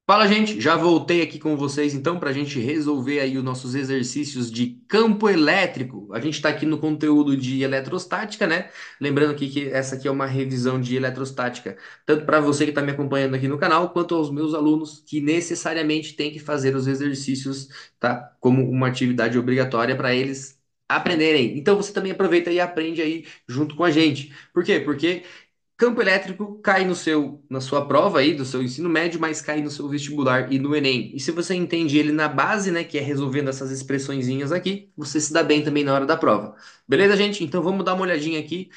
Fala, gente, já voltei aqui com vocês então para a gente resolver aí os nossos exercícios de campo elétrico. A gente está aqui no conteúdo de eletrostática, né? Lembrando aqui que essa aqui é uma revisão de eletrostática, tanto para você que está me acompanhando aqui no canal, quanto aos meus alunos que necessariamente têm que fazer os exercícios, tá? Como uma atividade obrigatória para eles aprenderem. Então você também aproveita e aprende aí junto com a gente. Por quê? Porque campo elétrico cai na sua prova aí do seu ensino médio, mas cai no seu vestibular e no Enem. E se você entende ele na base, né, que é resolvendo essas expressõezinhas aqui, você se dá bem também na hora da prova. Beleza, gente? Então vamos dar uma olhadinha aqui.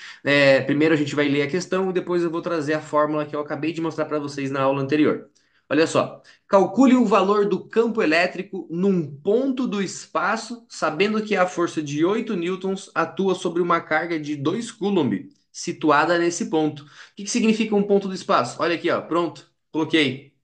Primeiro a gente vai ler a questão e depois eu vou trazer a fórmula que eu acabei de mostrar para vocês na aula anterior. Olha só. Calcule o valor do campo elétrico num ponto do espaço, sabendo que a força de 8 newtons atua sobre uma carga de 2 coulomb, situada nesse ponto. Que significa um ponto do espaço? Olha aqui, ó, pronto. Coloquei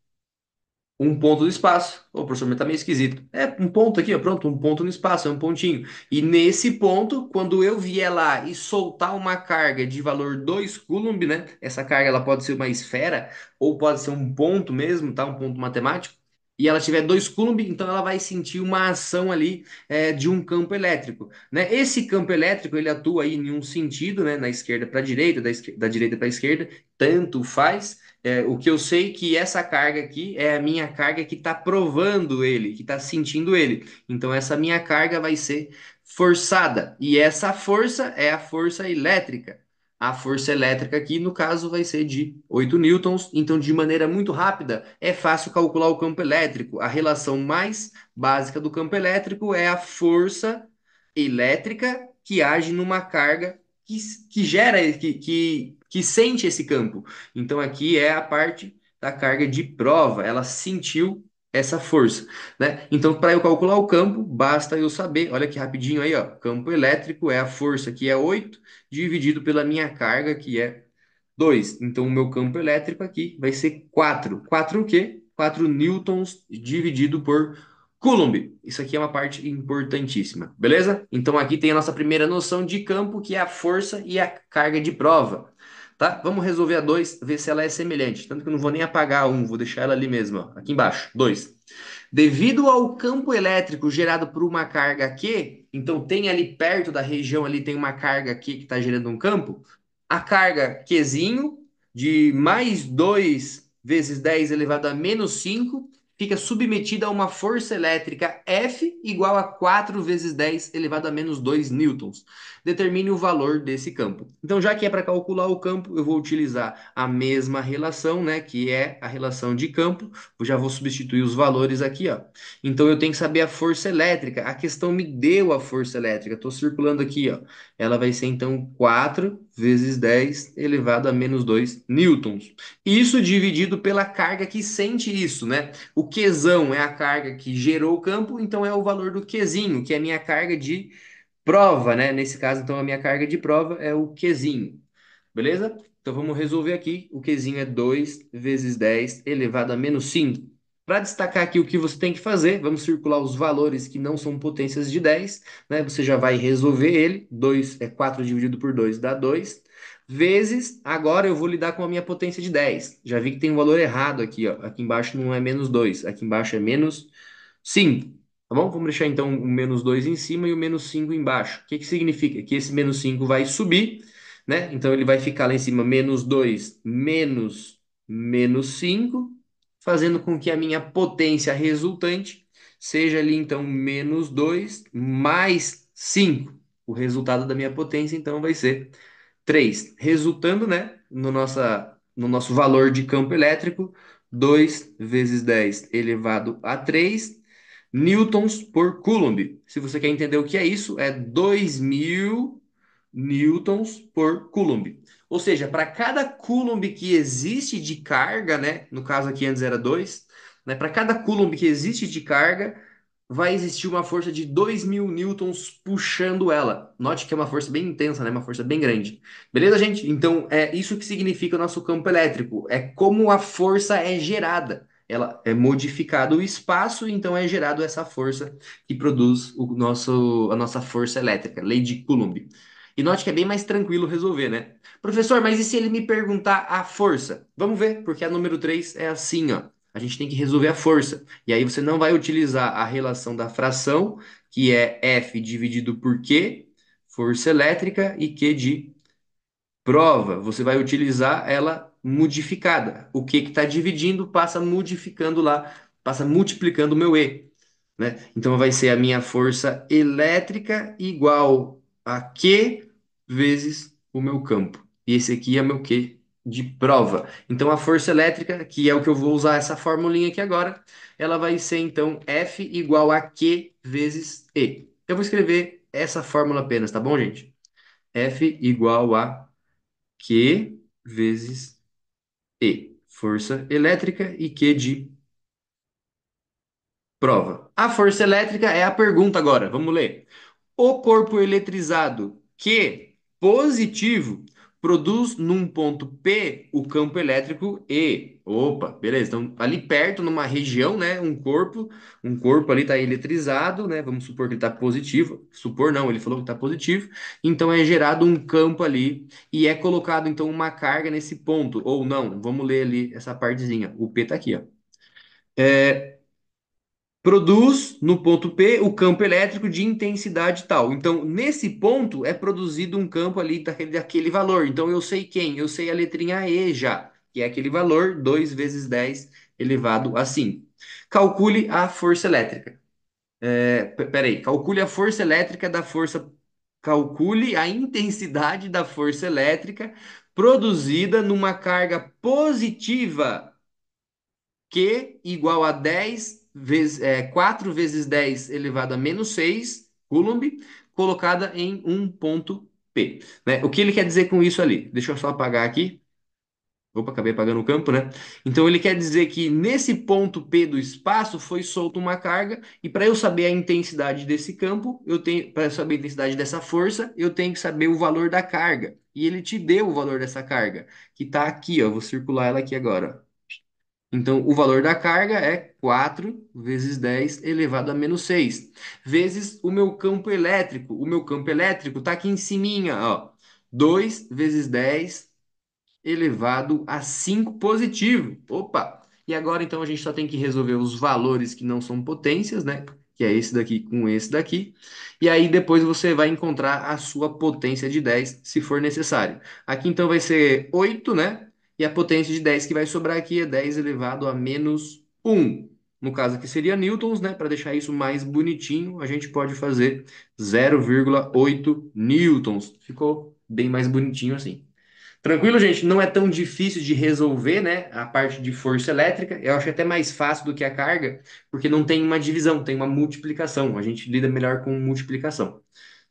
um ponto do espaço. O professor, mas tá meio esquisito. É um ponto aqui, ó, pronto, um ponto no espaço, é um pontinho. E nesse ponto, quando eu vier lá e soltar uma carga de valor 2 coulomb, né? Essa carga ela pode ser uma esfera ou pode ser um ponto mesmo, tá? Um ponto matemático. E ela tiver 2 coulomb, então ela vai sentir uma ação ali de um campo elétrico, né? Esse campo elétrico ele atua aí em um sentido, né? Na esquerda para a direita, da direita para a esquerda, tanto faz. O que eu sei é que essa carga aqui é a minha carga que está provando ele, que está sentindo ele. Então, essa minha carga vai ser forçada. E essa força é a força elétrica. A força elétrica aqui, no caso, vai ser de 8 newtons. Então, de maneira muito rápida, é fácil calcular o campo elétrico. A relação mais básica do campo elétrico é a força elétrica que age numa carga que, que gera, que sente esse campo. Então aqui é a parte da carga de prova, ela sentiu essa força, né? Então para eu calcular o campo, basta eu saber, olha que rapidinho aí, ó, campo elétrico é a força que é 8 dividido pela minha carga que é 2. Então o meu campo elétrico aqui vai ser 4. 4 o quê? 4 newtons dividido por Coulomb. Isso aqui é uma parte importantíssima, beleza? Então aqui tem a nossa primeira noção de campo, que é a força e a carga de prova. Tá? Vamos resolver a 2, ver se ela é semelhante. Tanto que eu não vou nem apagar a 1, vou deixar ela ali mesmo, ó, aqui embaixo. 2. Devido ao campo elétrico gerado por uma carga Q, então tem ali perto da região ali tem uma carga Q que está gerando um campo, a carga Qzinho de mais 2 vezes 10 elevado a menos 5 fica submetida a uma força elétrica F igual a 4 vezes 10 elevado a menos 2 newtons. Determine o valor desse campo. Então, já que é para calcular o campo, eu vou utilizar a mesma relação, né, que é a relação de campo. Eu já vou substituir os valores aqui, ó. Então, eu tenho que saber a força elétrica. A questão me deu a força elétrica. Estou circulando aqui, ó. Ela vai ser, então, 4 vezes 10 elevado a menos 2 newtons. Isso dividido pela carga que sente isso, né? O Qzão é a carga que gerou o campo, então é o valor do Qzinho, que é a minha carga de prova, né? Nesse caso, então, a minha carga de prova é o Qzinho. Beleza? Então vamos resolver aqui. O Qzinho é 2 vezes 10 elevado a menos 5. Para destacar aqui o que você tem que fazer, vamos circular os valores que não são potências de 10, né? Você já vai resolver ele. 2 é 4 dividido por 2 dá 2. Vezes, agora eu vou lidar com a minha potência de 10. Já vi que tem um valor errado aqui, ó. Aqui embaixo não é menos 2, aqui embaixo é menos 5. Tá bom? Vamos deixar então o menos 2 em cima e o menos 5 embaixo. O que que significa? Que esse menos 5 vai subir, né? Então ele vai ficar lá em cima menos 2 menos 5, fazendo com que a minha potência resultante seja ali então menos 2 mais 5. O resultado da minha potência então vai ser 3, resultando, né, no nosso valor de campo elétrico, 2 vezes 10 elevado a 3 newtons por coulomb. Se você quer entender o que é isso, é 2.000 newtons por coulomb. Ou seja, para cada coulomb que existe de carga, né, no caso aqui antes era 2, né, para cada coulomb que existe de carga, vai existir uma força de 2.000 newtons puxando ela. Note que é uma força bem intensa, né? Uma força bem grande. Beleza, gente? Então, é isso que significa o nosso campo elétrico. É como a força é gerada. Ela é modificado o espaço, então é gerado essa força que produz a nossa força elétrica, lei de Coulomb. E note que é bem mais tranquilo resolver, né? Professor, mas e se ele me perguntar a força? Vamos ver, porque a número 3 é assim, ó. a gente tem que resolver a força. E aí você não vai utilizar a relação da fração, que é F dividido por Q, força elétrica, e Q de prova. Você vai utilizar ela modificada. O Q que está dividindo passa modificando lá, passa multiplicando o meu E, né? Então vai ser a minha força elétrica igual a Q vezes o meu campo. E esse aqui é meu Q de prova. Então a força elétrica, que é o que eu vou usar essa formulinha aqui agora, ela vai ser então F igual a Q vezes E. Eu vou escrever essa fórmula apenas, tá bom, gente? F igual a Q vezes E. Força elétrica e Q de prova. A força elétrica é a pergunta agora. Vamos ler. O corpo eletrizado Q positivo produz num ponto P o campo elétrico E. Opa, beleza. Então, ali perto, numa região, né, um corpo ali está eletrizado, né? Vamos supor que ele está positivo. Supor não, ele falou que está positivo. Então é gerado um campo ali e é colocado então uma carga nesse ponto. Ou não, vamos ler ali essa partezinha. O P está aqui, ó. Produz no ponto P o campo elétrico de intensidade tal. Então, nesse ponto é produzido um campo ali daquele valor. Então, eu sei quem? Eu sei a letrinha E já, que é aquele valor 2 vezes 10 elevado a 5. Calcule a força elétrica. Peraí, calcule a força elétrica da força. Calcule a intensidade da força elétrica produzida numa carga positiva Q igual a 10 vezes, 4 vezes 10 elevado a menos 6 Coulomb, colocada em um ponto P. Né? O que ele quer dizer com isso ali? Deixa eu só apagar aqui. Opa, acabei apagando o campo, né? Então ele quer dizer que nesse ponto P do espaço foi solta uma carga, e para eu saber a intensidade desse campo, eu tenho, para saber a intensidade dessa força, eu tenho que saber o valor da carga. E ele te deu o valor dessa carga, que está aqui, ó. Vou circular ela aqui agora. Então, o valor da carga é 4 vezes 10 elevado a menos 6 vezes o meu campo elétrico. O meu campo elétrico está aqui em cima, ó. 2 vezes 10 elevado a 5 positivo. Opa! E agora, então, a gente só tem que resolver os valores que não são potências, né? Que é esse daqui com esse daqui. E aí, depois você vai encontrar a sua potência de 10, se for necessário. Aqui, então, vai ser 8, né? E a potência de 10 que vai sobrar aqui é 10 elevado a menos 1. No caso aqui seria newtons, né? Para deixar isso mais bonitinho, a gente pode fazer 0,8 newtons. Ficou bem mais bonitinho assim. Tranquilo, gente? Não é tão difícil de resolver, né? A parte de força elétrica. Eu acho até mais fácil do que a carga, porque não tem uma divisão, tem uma multiplicação. A gente lida melhor com multiplicação,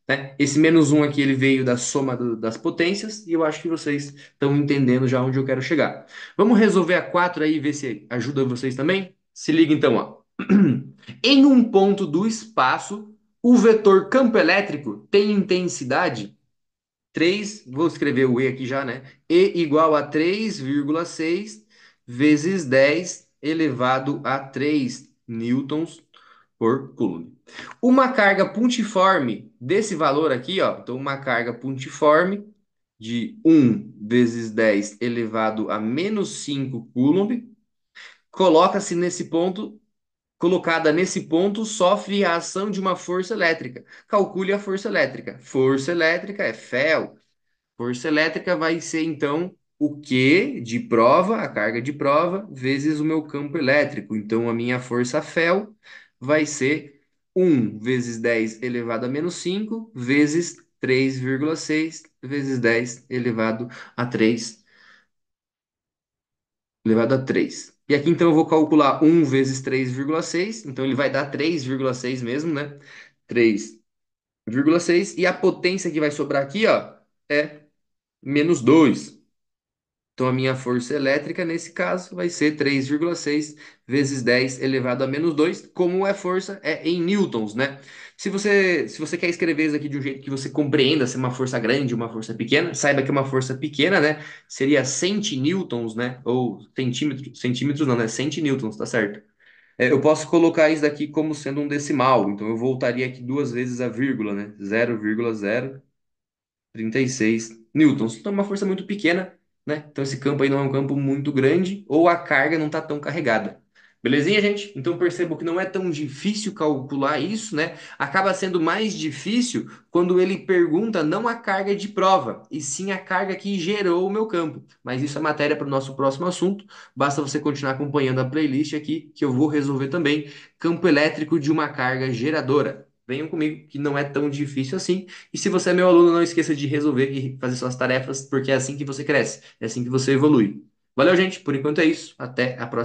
né? Esse menos um aqui, ele veio da soma das potências, e eu acho que vocês estão entendendo já onde eu quero chegar. Vamos resolver a 4 aí e ver se ajuda vocês também? Se liga então, ó. Em um ponto do espaço, o vetor campo elétrico tem intensidade 3, vou escrever o E aqui já, né? E igual a 3,6 vezes 10 elevado a 3 newtons por coulomb. Uma carga pontiforme desse valor aqui, ó, então uma carga pontiforme de 1 vezes 10 elevado a menos 5 coulomb, coloca-se nesse ponto, colocada nesse ponto, sofre a ação de uma força elétrica. Calcule a força elétrica. Força elétrica é Fel. Força elétrica vai ser, então, o Q de prova, a carga de prova, vezes o meu campo elétrico. Então, a minha força Fel vai ser 1 vezes 10 elevado a menos 5 vezes 3,6 vezes 10 elevado a 3. E aqui, então, eu vou calcular 1 vezes 3,6. Então, ele vai dar 3,6 mesmo, né? 3,6. E a potência que vai sobrar aqui, ó, é menos 2. Então, a minha força elétrica, nesse caso, vai ser 3,6 vezes 10 elevado a menos 2. Como é força? É em newtons, né? Se você quer escrever isso aqui de um jeito que você compreenda se é uma força grande ou uma força pequena, saiba que uma força pequena, né, seria centinewtons, né? Ou centímetros não, né? Centinewtons, tá certo? Eu posso colocar isso daqui como sendo um decimal, então eu voltaria aqui duas vezes a vírgula, né? 0,036 newtons. Então, é uma força muito pequena, né? Então, esse campo aí não é um campo muito grande, ou a carga não está tão carregada. Belezinha, gente? Então percebo que não é tão difícil calcular isso, né? Acaba sendo mais difícil quando ele pergunta não a carga de prova, e sim a carga que gerou o meu campo. Mas isso é matéria para o nosso próximo assunto. Basta você continuar acompanhando a playlist aqui, que eu vou resolver também campo elétrico de uma carga geradora. Venham comigo, que não é tão difícil assim. E se você é meu aluno, não esqueça de resolver e fazer suas tarefas, porque é assim que você cresce, é assim que você evolui. Valeu, gente. Por enquanto é isso. Até a próxima.